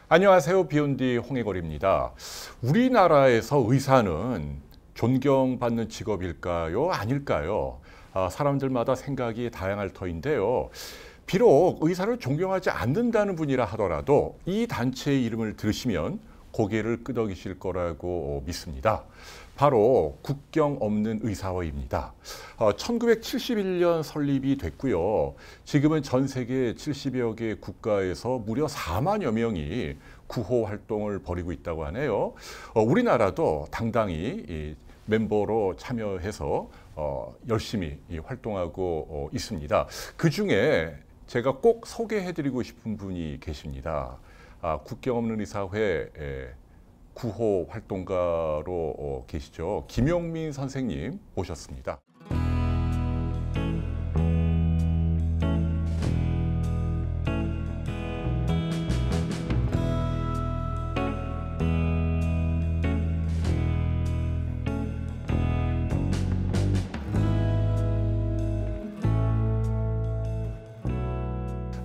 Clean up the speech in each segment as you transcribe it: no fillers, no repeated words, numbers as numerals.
안녕하세요. 비욘디 홍해걸입니다. 우리나라에서 의사는 존경받는 직업일까요? 아닐까요? 사람들마다 생각이 다양할 터인데요. 비록 의사를 존경하지 않는다는 분이라 하더라도 이 단체의 이름을 들으시면 고개를 끄덕이실 거라고 믿습니다. 바로 국경 없는 의사회입니다. 1971년 설립이 됐고요. 지금은 전 세계 70여 개 국가에서 무려 4만여 명이 구호 활동을 벌이고 있다고 하네요. 우리나라도 당당히 이 멤버로 참여해서 열심히 활동하고 있습니다. 그중에 제가 꼭 소개해드리고 싶은 분이 계십니다. 국경 없는 의사회 구호 활동가로 계시죠. 김용민 선생님 모셨습니다.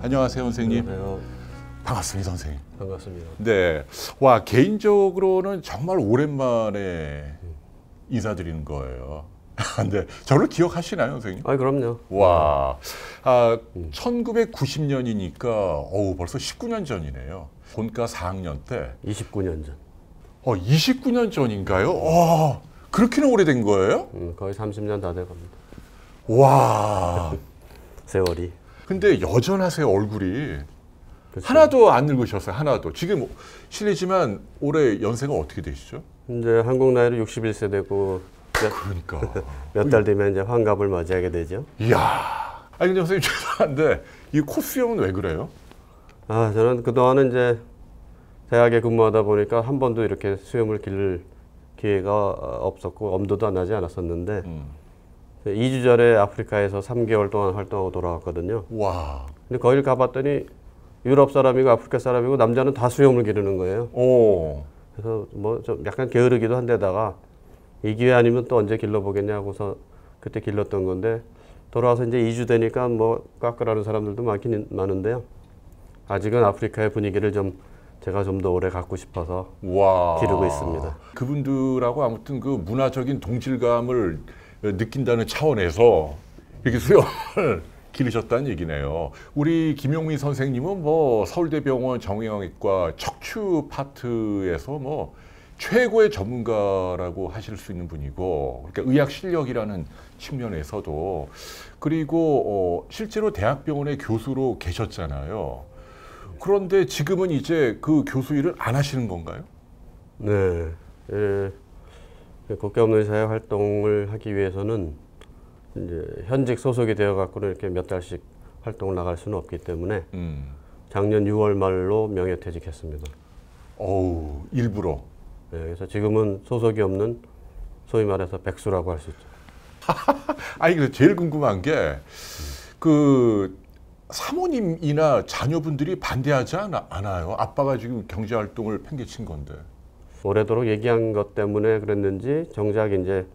안녕하세요, 선생님. 안녕하세요. 반갑습니다, 선생님. 반갑습니다. 네. 와, 개인적으로는 정말 오랜만에 인사드리는 거예요. 근데 저를 기억하시나요, 선생님? 그럼요. 와, 1990년이니까 벌써 19년 전이네요. 본과 4학년 때. 29년 전. 29년 전인가요? 그렇게나 오래된 거예요? 거의 30년 다 돼갑니다. 와. 세월이. 근데 여전하세요, 얼굴이. 그쵸. 하나도 안 늙으셨어요, 하나도. 지금 실례지만 올해 연세가 어떻게 되시죠? 이제 한국 나이로 61세 되고 그러니까. 몇 달 뒤면 이제 환갑을 맞이하게 되죠. 이야. 아니 근데 선생님 죄송한데 이 콧수염은 왜 그래요? 저는 그동안은 이제 대학에 근무하다 보니까 한 번도 이렇게 수염을 기를 기회가 없었고 엄두도 안 나지 않았었는데 2주 전에 아프리카에서 3개월 동안 활동하고 돌아왔거든요. 와. 근데 거길 가봤더니 유럽 사람이고 아프리카 사람이고 남자는 다 수염을 기르는 거예요. 오. 그래서 뭐 좀 약간 게으르기도 한데다가 이 기회 아니면 또 언제 길러보겠냐고서 그때 길렀던 건데 돌아와서 이제 2주 되니까 뭐 깎으라는 사람들도 많긴 많은데요. 아직은 아프리카의 분위기를 제가 좀 더 오래 갖고 싶어서 와. 기르고 있습니다. 그분들하고 아무튼 그 문화적인 동질감을 느낀다는 차원에서 이렇게 수염을 기르셨다는 얘기네요. 우리 김용민 선생님은 뭐 서울대병원 정형외과 척추 파트에서 뭐 최고의 전문가라고 하실 수 있는 분이고, 그러니까 의학 실력이라는 측면에서도, 그리고 실제로 대학병원의 교수로 계셨잖아요. 그런데 지금은 이제 그 교수 일을 안 하시는 건가요? 네. 국경 없는 의사회 활동을 하기 위해서는 이제 현직 소속이 되어 갖고는 이렇게 몇 달씩 활동을 나갈 수는 없기 때문에 작년 6월 말로 명예퇴직했습니다. 일부러. 네, 그래서 지금은 소속이 없는 소위 말해서 백수라고 할 수 있죠. 아니, 근데 제일 궁금한 게 그 사모님이나 자녀분들이 반대하지 않아요? 아빠가 지금 경제활동을 팽개친 건데. 오래도록 얘기한 것 때문에 그랬는지 정작 이제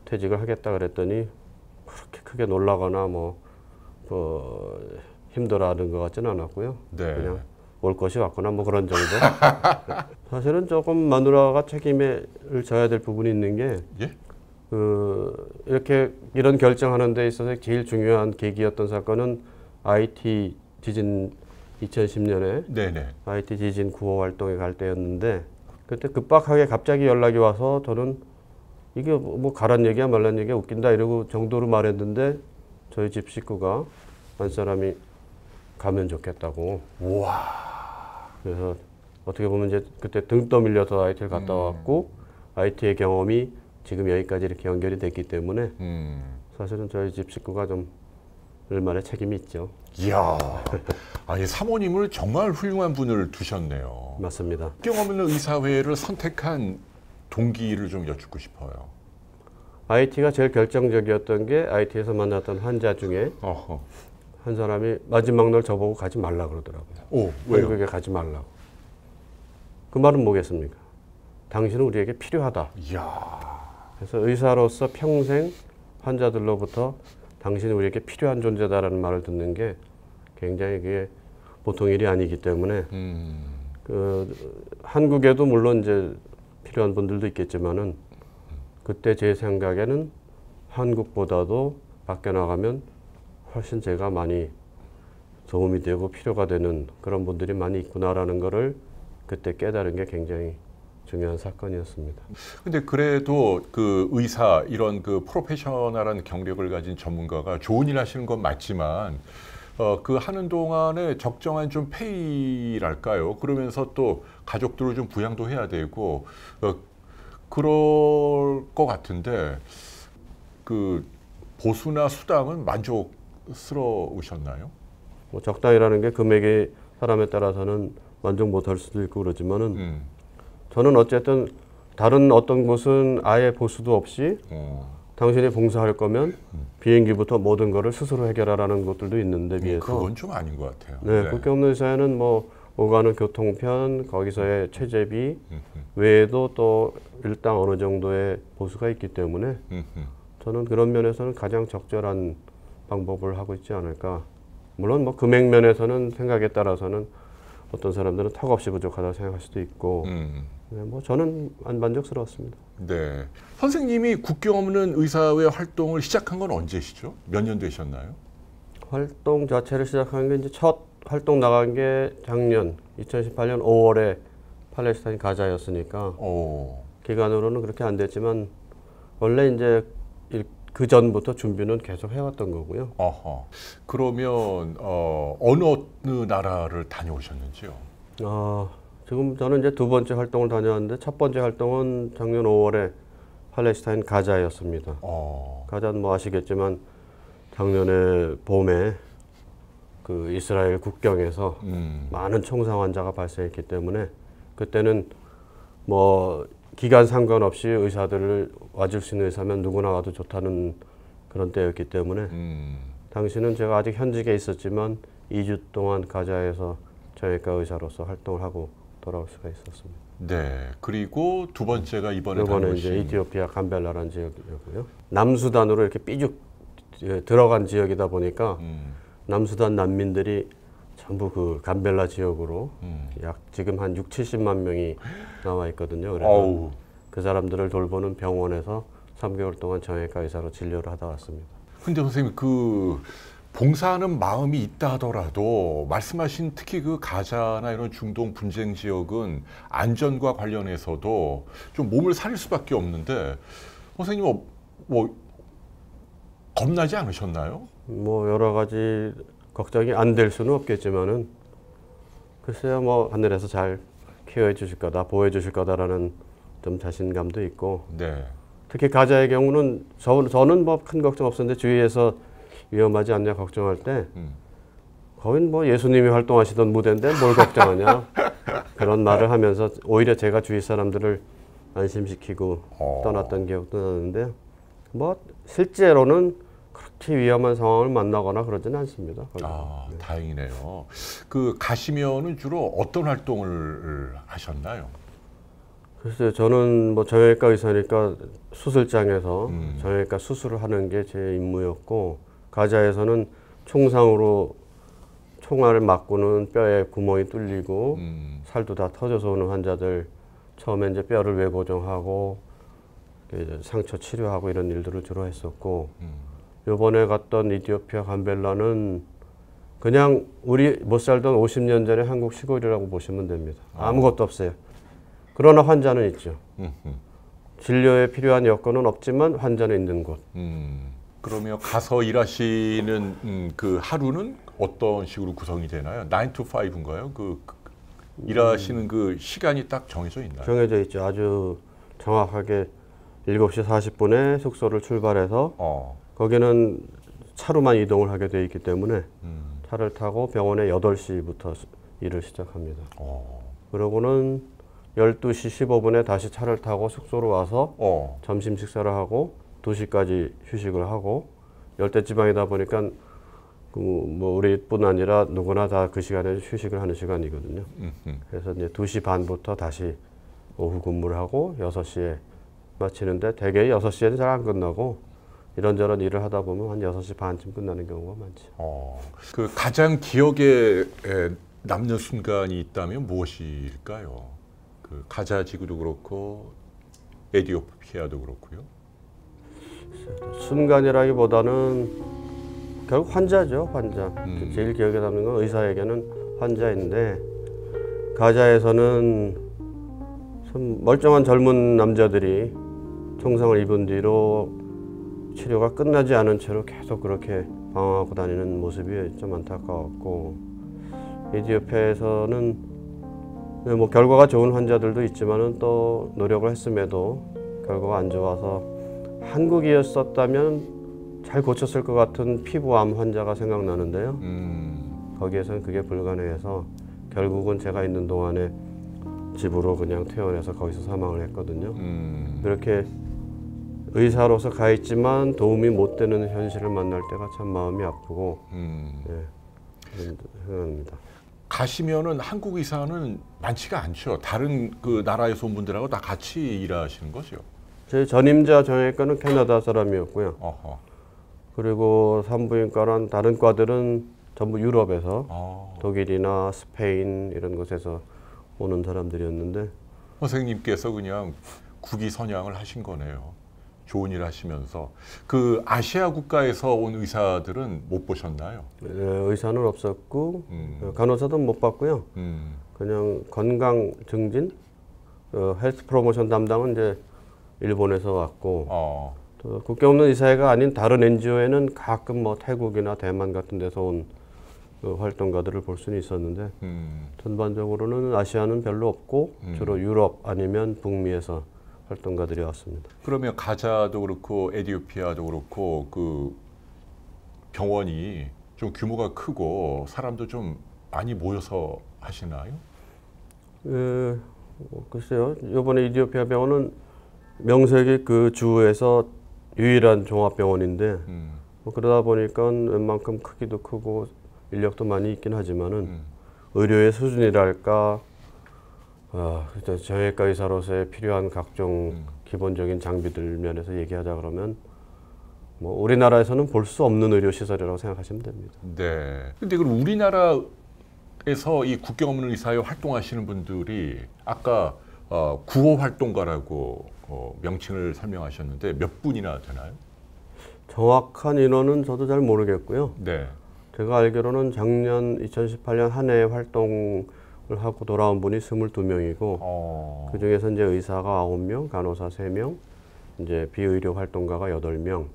퇴직을 하겠다 그랬더니 그렇게 크게 놀라거나 힘들어하는 것 같지는 않았고요. 네. 그냥 올 것이 왔거나 뭐 그런 정도. 사실은 조금 마누라가 책임을 져야 될 부분이 있는 게 예? 이렇게 이런 결정하는 데 있어서 제일 중요한 계기였던 사건은 IT 지진 2010년에 네네. IT 지진 구호 활동에 갈 때였는데 그때 급박하게 갑자기 연락이 와서 저는 이게 뭐 가란 얘기야 말란 얘기야 웃긴다 이러고 정도로 말했는데 저희 집 식구가 한 사람이 가면 좋겠다고. 와. 그래서 어떻게 보면 이제 그때 등 떠밀려서 IT를 갔다 왔고 IT의 경험이 지금 여기까지 이렇게 연결이 됐기 때문에 사실은 저희 집 식구가 좀 얼마나 책임이 있죠. 이야. 아니 사모님을 정말 훌륭한 분을 두셨네요. 맞습니다. 국경 없는 의사회를 선택한 동기를 좀 여쭙고 싶어요. IT가 제일 결정적이었던 게 IT에서 만났던 환자 중에 한 사람이 마지막 날 저보고 가지 말라 그러더라고요. 왜요? 외국에 가지 말라고. 그 말은 뭐겠습니까? 당신은 우리에게 필요하다. 이야. 그래서 의사로서 평생 환자들로부터 당신이 우리에게 필요한 존재다라는 말을 듣는 게 굉장히 그게 보통 일이 아니기 때문에 한국에도 물론 이제 필요한 분들도 있겠지만은 그때 제 생각에는 한국보다도 밖에 나가면 훨씬 제가 많이 도움이 되고 필요가 되는 그런 분들이 많이 있구나라는 거를 그때 깨달은 게 굉장히 중요한 사건이었습니다. 근데 그래도 그 의사 이런 그 프로페셔널한 경력을 가진 전문가가 좋은 일 하시는 건 맞지만 그 하는 동안에 적정한 좀 페이랄까요? 그러면서 또 가족들을 좀 부양도 해야 되고 그럴 것 같은데 그 보수나 수당은 만족스러우셨나요? 뭐 적당이라는 게 금액이 사람에 따라서는 만족 못할 수도 있고 그러지만은 저는 어쨌든 다른 어떤 곳은 아예 보수도 없이 당신이 봉사할 거면 비행기부터 모든 거를 스스로 해결하라는 것들도 있는데 비해서 그건 좀 아닌 것 같아요. 네, 국계 없는 의사에는 뭐 오가는 교통편 거기서의 최저비 외에도 또 일당 어느 정도의 보수가 있기 때문에 저는 그런 면에서는 가장 적절한 방법을 하고 있지 않을까. 물론 뭐 금액 면에서는 생각에 따라서는 어떤 사람들은 턱없이 부족하다고 생각할 수도 있고 네, 뭐 저는 안 만족스러웠습니다. 네, 선생님이 국경 없는 의사회 활동을 시작한 건 언제시죠? 몇 년 되셨나요? 활동 자체를 시작한 게 이제 첫 활동 나간 게 작년 2018년 5월에 팔레스타인 가자였으니까 기간으로는 그렇게 안 됐지만 원래 이제 그 전부터 준비는 계속 해왔던 거고요. 그러면 어느 나라를 다녀오셨는지요? 지금 저는 이제 두 번째 활동을 다녀왔는데 첫 번째 활동은 작년 5월에 팔레스타인 가자였습니다. 가자는 뭐 아시겠지만 작년에 봄에 그 이스라엘 국경에서 많은 총상 환자가 발생했기 때문에 그때는 뭐 기간 상관없이 의사들을 와줄 수 있는 의사면 누구나 와도 좋다는 그런 때였기 때문에 당시는 제가 아직 현직에 있었지만 2주 동안 가자에서 정형외과 의사로서 활동을 하고 돌아올 수가 있었습니다. 네, 그리고 두 번째가 이번에 이제 이티오피아 감벨라라는 지역이고요. 남수단으로 이렇게 삐죽 들어간 지역이다 보니까 남수단 난민들이 전부 그 감벨라 지역으로 약 지금 한 70만 명이 나와 있거든요. 그래서 그 사람들을 돌보는 병원에서 3개월 동안 정형외과 의사로 진료를 하다 왔습니다. 근데 선생님 그 봉사하는 마음이 있다 하더라도 말씀하신 특히 그 가자나 이런 중동 분쟁 지역은 안전과 관련해서도 좀 몸을 사릴 수밖에 없는데 선생님 뭐 겁나지 않으셨나요? 뭐 여러 가지 걱정이 안 될 수는 없겠지만은 글쎄요 뭐 하늘에서 잘 케어해 주실 거다 보호해 주실 거다라는 좀 자신감도 있고 네. 특히 가자의 경우는 저는 뭐 큰 걱정 없었는데 주위에서 위험하지 않냐 걱정할 때 거긴 뭐 예수님이 활동하시던 무대인데 뭘 걱정하냐 그런 말을 하면서 오히려 제가 주위 사람들을 안심시키고 떠났던 기억도 나는데 뭐 실제로는 그렇게 위험한 상황을 만나거나 그러지는 않습니다. 네. 다행이네요. 그 가시면은 주로 어떤 활동을 하셨나요? 글쎄요, 저는 뭐 정형외과 의사니까 수술장에서 정형외과 수술을 하는 게 제 임무였고 가자에서는 총상으로 총알을 맞고는 뼈에 구멍이 뚫리고 살도 다 터져서 오는 환자들 처음에 이제 뼈를 외보정하고 이제 상처 치료하고 이런 일들을 주로 했었고 요번에 갔던 이티오피아 감벨라는 그냥 우리 못 살던 50년 전의 한국 시골이라고 보시면 됩니다. 아무것도 없어요. 그러나 환자는 있죠. 진료에 필요한 여건은 없지만 환자는 있는 곳. 그러면 가서 일하시는 그 하루는 어떤 식으로 구성이 되나요? 9 to 5인가요? 그 일하시는 그 시간이 딱 정해져 있나요? 정해져 있죠. 아주 정확하게 7시 40분에 숙소를 출발해서 거기는 차로만 이동을 하게 돼 있기 때문에 차를 타고 병원에 8시부터 일을 시작합니다. 그러고는 12시 15분에 다시 차를 타고 숙소로 와서 점심 식사를 하고 2시까지 휴식을 하고 열대지방이다 보니까 뭐 우리뿐 아니라 누구나 다 그 시간에 휴식을 하는 시간이거든요. 그래서 이제 2시 반부터 다시 오후 근무를 하고 6시에 마치는데 대개 6시에는 잘 안 끝나고 이런저런 일을 하다 보면 한 6시 반쯤 끝나는 경우가 많죠. 그 가장 기억에 남는 순간이 있다면 무엇일까요? 그 가자지구도 그렇고 에디오피아도 그렇고요. 순간이라기보다는 결국 환자죠, 환자. 제일 기억에 남는 건 의사에게는 환자인데 가자에서는 참 멀쩡한 젊은 남자들이 총상을 입은 뒤로 치료가 끝나지 않은 채로 계속 그렇게 방황하고 다니는 모습이 좀 안타까웠고, 에디오피아에서는 뭐 결과가 좋은 환자들도 있지만은 또 노력을 했음에도 결과가 안 좋아서 한국이었었다면 잘 고쳤을 것 같은 피부암 환자가 생각나는데요. 거기에서는 그게 불가능해서 결국은 제가 있는 동안에 집으로 그냥 퇴원해서 거기서 사망을 했거든요. 그렇게 의사로서 가 있지만 도움이 못 되는 현실을 만날 때가 참 마음이 아프고 그런 생각입니다. 가시면은 한국 의사는 많지가 않죠. 다른 그 나라에서 온 분들하고 다 같이 일하시는 거죠. 제 전임자 정형외과는 캐나다 사람이었고요. 어허. 그리고 산부인과란 다른 과들은 전부 유럽에서 독일이나 스페인 이런 곳에서 오는 사람들이었는데, 선생님께서 그냥 국위선양을 하신 거네요. 좋은 일 하시면서. 그 아시아 국가에서 온 의사들은 못 보셨나요? 의사는 없었고 간호사도 못 봤고요. 그냥 건강 증진, 헬스 프로모션 담당은 이제 일본에서 왔고, 또 국경 없는 의사회가 아닌 다른 NGO에는 가끔 뭐 태국이나 대만 같은 데서 온 활동가들을 볼 수는 있었는데 전반적으로는 아시아는 별로 없고 주로 유럽 아니면 북미에서 활동가들이 왔습니다. 그러면 가자도 그렇고 에디오피아도 그렇고 그 병원이 좀 규모가 크고 사람도 좀 많이 모여서 하시나요? 글쎄요. 이번에 에디오피아 병원은 명색이 그 주에서 유일한 종합병원인데 뭐 그러다 보니까 웬만큼 크기도 크고 인력도 많이 있긴 하지만은 의료의 수준이랄까, 정형외과 의사로서의 필요한 각종 기본적인 장비들 면에서 얘기하자 그러면 뭐 우리나라에서는 볼 수 없는 의료 시설이라고 생각하시면 됩니다. 네. 근데 그럼 우리나라에서 이 국경 없는 의사회 활동하시는 분들이 아까 구호 활동가라고 명칭을 설명하셨는데 몇 분이나 되나요? 정확한 인원은 저도 잘 모르겠고요. 네. 제가 알기로는 작년 2018년 한 해 활동을 하고 돌아온 분이 22명이고 그 중에서 이제 의사가 9명, 간호사 3명, 이제 비의료 활동가가 8명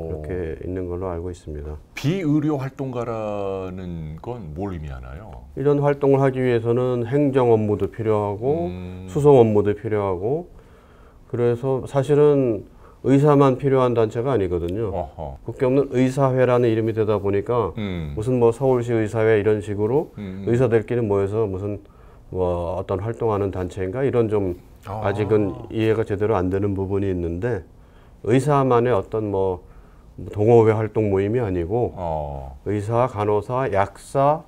이렇게 있는 걸로 알고 있습니다. 비의료 활동가라는 건 뭘 의미하나요? 이런 활동을 하기 위해서는 행정 업무도 필요하고 수송 업무도 필요하고, 그래서 사실은 의사만 필요한 단체가 아니거든요. 국경 없는 의사회라는 이름이 되다 보니까 무슨 뭐 서울시 의사회 이런 식으로 의사들끼리 모여서 무슨 뭐 어떤 활동하는 단체인가 이런 좀 아직은 이해가 제대로 안 되는 부분이 있는데, 의사만의 어떤 뭐 동호회 활동 모임이 아니고 의사, 간호사, 약사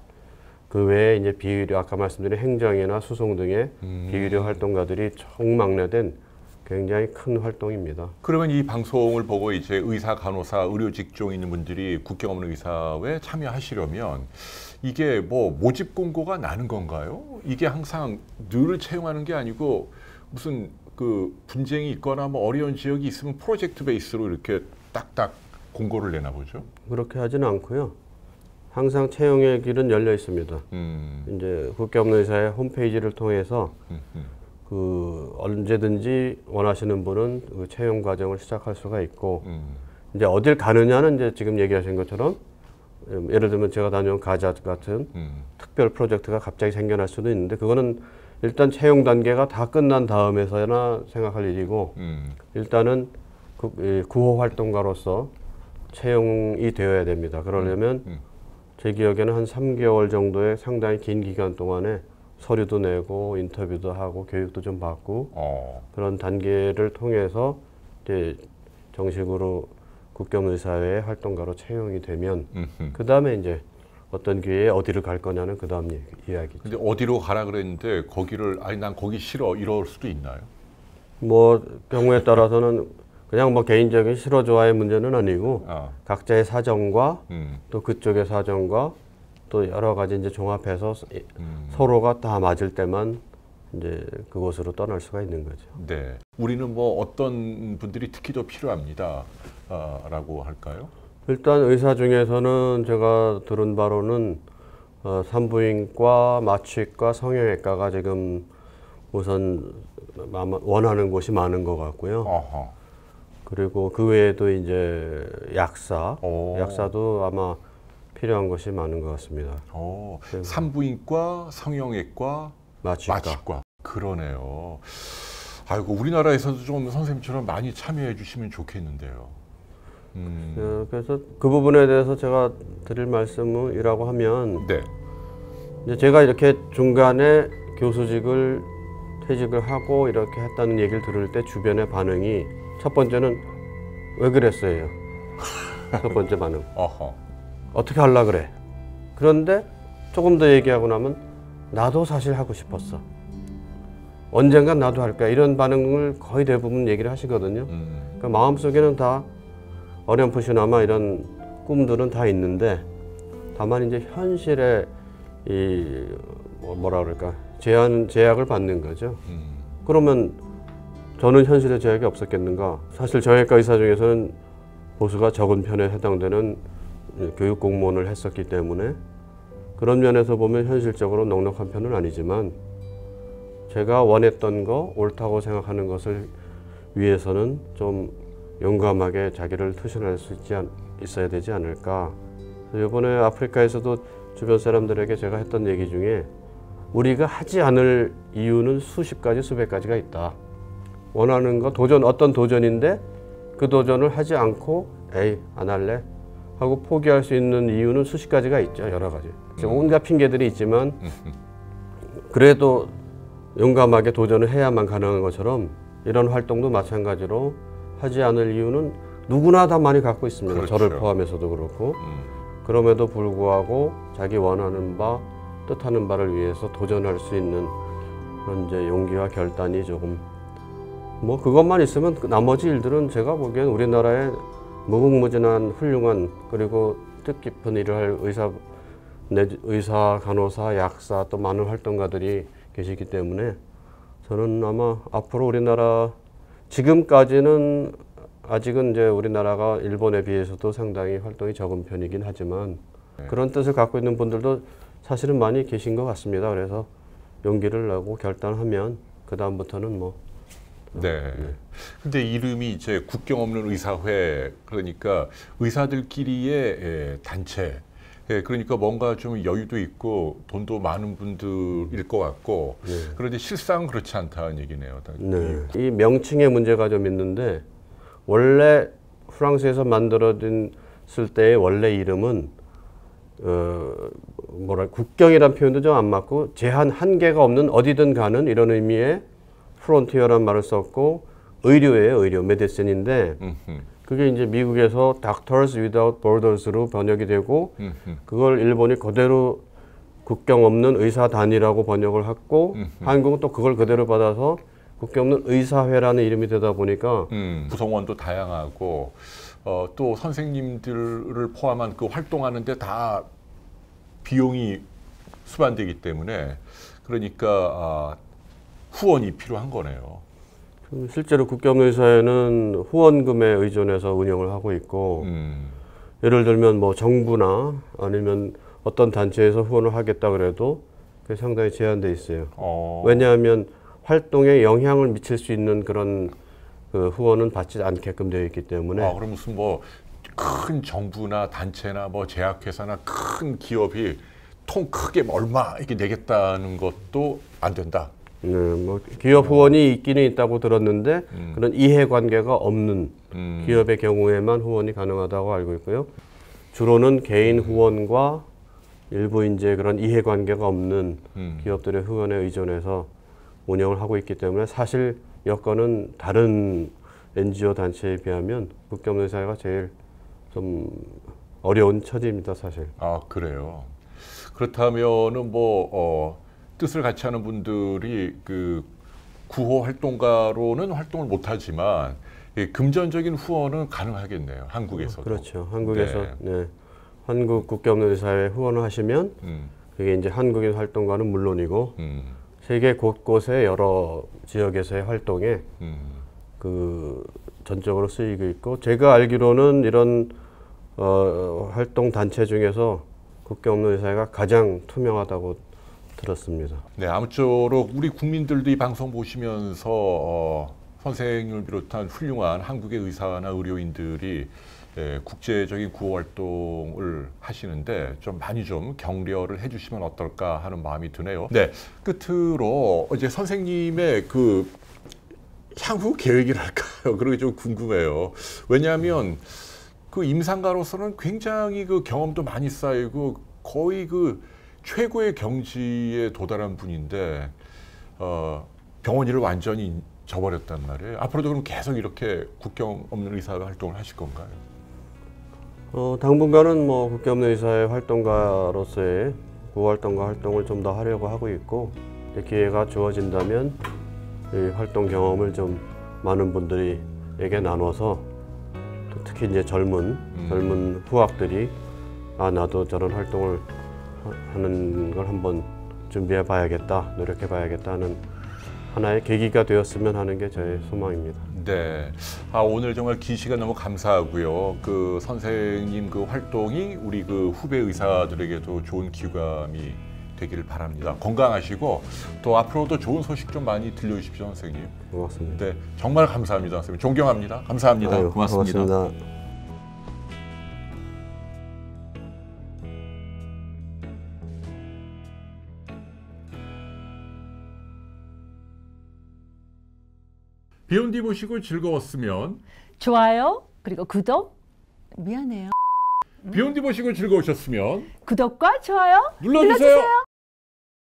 그 외에 이제 비의료, 아까 말씀드린 행정이나 수송 등의 비의료 활동가들이 총망라된 굉장히 큰 활동입니다. 그러면 이 방송을 보고 이제 의사, 간호사, 의료 직종 있는 분들이 국경 없는 의사회에 참여하시려면 이게 뭐 모집 공고가 나는 건가요? 이게 항상 늘 채용하는 게 아니고 무슨 그 분쟁이 있거나 뭐 어려운 지역이 있으면 프로젝트 베이스로 이렇게 딱딱 공고를 내나 보죠? 그렇게 하지는 않고요. 항상 채용의 길은 열려 있습니다. 이제 국경 없는 의사회 홈페이지를 통해서 그 언제든지 원하시는 분은 그 채용 과정을 시작할 수가 있고, 이제 어딜 가느냐는 이제 지금 얘기하신 것처럼 예를 들면 제가 다녀온 가자 같은 특별 프로젝트가 갑자기 생겨날 수도 있는데, 그거는 일단 채용 단계가 다 끝난 다음에서나 생각할 일이고, 일단은 구호 활동가로서 채용이 되어야 됩니다. 그러려면 제 기억에는 한 3개월 정도의 상당히 긴 기간 동안에 서류도 내고 인터뷰도 하고 교육도 좀 받고 그런 단계를 통해서 이제 정식으로 국경의사회 활동가로 채용이 되면 그 다음에 이제 어떤 기회에 어디를 갈 거냐는 그 다음 이야기죠. 근데 어디로 가라 그랬는데 거기를 아니 난 거기 싫어 이럴 수도 있나요? 뭐 경우에 따라서는 그냥 뭐 개인적인 싫어 좋아의 문제는 아니고 각자의 사정과 또 그쪽의 사정과 또 여러 가지 이제 종합해서 서로가 다 맞을 때만 이제 그곳으로 떠날 수가 있는 거죠. 네. 우리는 뭐 어떤 분들이 특히 더 필요합니다. 라고 할까요? 일단 의사 중에서는 제가 들은 바로는 산부인과, 마취과, 성형외과가 지금 우선 원하는 곳이 많은 것 같고요. 어허. 그리고 그 외에도 이제 오. 약사도 아마 필요한 것이 많은 것 같습니다. 산부인과, 성형외과, 마취과. 그러네요. 아이고, 우리나라에서도 좀 선생님처럼 많이 참여해 주시면 좋겠는데요. 그래서 그 부분에 대해서 제가 드릴 말씀이라고 하면, 네. 이제 제가 이렇게 중간에 교수직을 퇴직을 하고 이렇게 했다는 얘기를 들을 때 주변의 반응이 첫 번째는 왜 그랬어요? 첫 번째 반응. 어허. 어떻게 하려 그래? 그런데 조금 더 얘기하고 나면 나도 사실 하고 싶었어. 언젠간 나도 할 거야. 이런 반응을 거의 대부분 얘기를 하시거든요. 그러니까 마음속에는 다 어렴풋이나마 이런 꿈들은 다 있는데 다만 이제 현실에 이 뭐라 그럴까 제약을 받는 거죠. 그러면 저는 현실에 제약이 없었겠는가? 사실 정형외과 의사 중에서는 보수가 적은 편에 해당되는 교육 공무원을 했었기 때문에 그런 면에서 보면 현실적으로 넉넉한 편은 아니지만 제가 원했던 거, 옳다고 생각하는 것을 위해서는 좀 용감하게 자기를 투신할 수 있어야 되지 않을까. 이번에 아프리카에서도 주변 사람들에게 제가 했던 얘기 중에 우리가 하지 않을 이유는 수십 가지, 수백 가지가 있다. 원하는 거, 어떤 도전인데 그 도전을 하지 않고 에이, 안 할래? 하고 포기할 수 있는 이유는 수십 가지가 있죠. 여러 가지. 온갖 핑계들이 있지만 그래도 용감하게 도전을 해야만 가능한 것처럼 이런 활동도 마찬가지로 하지 않을 이유는 누구나 다 많이 갖고 있습니다. 그렇죠. 저를 포함해서도 그렇고. 그럼에도 불구하고 자기 원하는 바, 뜻하는 바를 위해서 도전할 수 있는 그런 이제 용기와 결단이 조금 뭐 그것만 있으면 나머지 일들은 제가 보기엔 우리나라의 무궁무진한 훌륭한 그리고 뜻깊은 일을 할 의사, 간호사, 약사 또 많은 활동가들이 계시기 때문에 저는 아마 앞으로 우리나라 지금까지는 아직은 이제 우리나라가 일본에 비해서도 상당히 활동이 적은 편이긴 하지만 그런 뜻을 갖고 있는 분들도 사실은 많이 계신 것 같습니다. 그래서 용기를 내고 결단하면 그 다음부터는 뭐 네. 근데 이름이 이제 국경 없는 의사회 그러니까 의사들끼리의 단체. 그러니까 뭔가 좀 여유도 있고 돈도 많은 분들일 것 같고 그런데 실상은 그렇지 않다는 얘기네요. 네. 이 명칭의 문제가 좀 있는데 원래 프랑스에서 만들어졌을 때의 원래 이름은 국경이란 표현도 좀 안 맞고 제한 한계가 없는 어디든 가는 이런 의미의 프론티어란 말을 썼고 의료예요. 의료 메디슨인데 그게 이제 미국에서 Doctors Without Borders로 번역이 되고 그걸 일본이 그대로 국경 없는 의사단이라고 번역을 했고 한국은 또 그걸 그대로 받아서 국경 없는 의사회라는 이름이 되다 보니까 구성원도 다양하고 또 선생님들을 포함한 그 활동하는데 다 비용이 수반되기 때문에 그러니까 후원이 필요한 거네요. 실제로 국경의사회는 후원금에 의존해서 운영을 하고 있고 예를 들면 뭐 정부나 아니면 어떤 단체에서 후원을 하겠다 그래도 그게 상당히 제한돼 있어요. 왜냐하면 활동에 영향을 미칠 수 있는 그런 그 후원은 받지 않게끔 되어 있기 때문에. 그럼 무슨 뭐 큰 정부나 단체나 뭐 제약회사나 큰 기업이 통 크게 얼마 이렇게 내겠다는 것도 안 된다. 네, 뭐 기업 후원이 있기는 있다고 들었는데 그런 이해관계가 없는 기업의 경우에만 후원이 가능하다고 알고 있고요. 주로는 개인 후원과 일부 이제 그런 이해관계가 없는 기업들의 후원에 의존해서 운영을 하고 있기 때문에 사실 여건은 다른 NGO 단체에 비하면 국경의사회가 제일 좀 어려운 처지입니다, 사실. 그래요. 그렇다면은 뭐 뜻을 같이 하는 분들이 그 구호 활동가로는 활동을 못하지만 금전적인 후원은 가능하겠네요. 한국에서도. 그렇죠. 한국에서 네. 한국 국제없는 의사회에 후원을 하시면 그게 이제 한국인 활동가는 물론이고 세계 곳곳의 여러 지역에서의 활동에 그 전적으로 쓰이고 있고, 제가 알기로는 이런 활동 단체 중에서 국제없는 의사회가 가장 투명하다고 들었습니다. 네, 아무쪼록 우리 국민들도 이 방송 보시면서 선생님을 비롯한 훌륭한 한국의 의사나 의료인들이 국제적인 구호 활동을 하시는데 좀 많이 좀 격려를 해주시면 어떨까 하는 마음이 드네요. 네, 끝으로 이제 선생님의 그 향후 계획이랄까요? 그런 게 좀 궁금해요. 왜냐하면 그 임상가로서는 굉장히 그 경험도 많이 쌓이고 거의 그 최고의 경지에 도달한 분인데 병원 일을 완전히 저버렸단 말이에요. 앞으로도 그럼 계속 이렇게 국경 없는 의사 활동을 하실 건가요? 당분간은 뭐 국제없는 의사회 활동가로서의 구호활동가 활동을 좀 더 하려고 하고 있고, 기회가 주어진다면 이 활동 경험을 좀 많은 분들에게 나눠서 또 특히 이제 젊은 후학들이 나도 저런 활동을 하는 걸 한번 준비해 봐야겠다, 노력해 봐야겠다 하는 하나의 계기가 되었으면 하는 게 저의 소망입니다. 네. 오늘 정말 긴 시간 너무 감사하고요. 그 선생님 그 활동이 우리 그 후배 의사들에게도 좋은 기감이 되기를 바랍니다. 건강하시고 또 앞으로도 좋은 소식 좀 많이 들려주십시오, 선생님. 고맙습니다. 네, 정말 감사합니다, 선생님. 존경합니다. 감사합니다. 아유, 고맙습니다. 고맙습니다. 비욘디 보시고 즐거웠으면 좋아요, 그리고 구독, 미안해요. 비욘디 보시고 즐거우셨으면 구독과 좋아요 눌러주세요.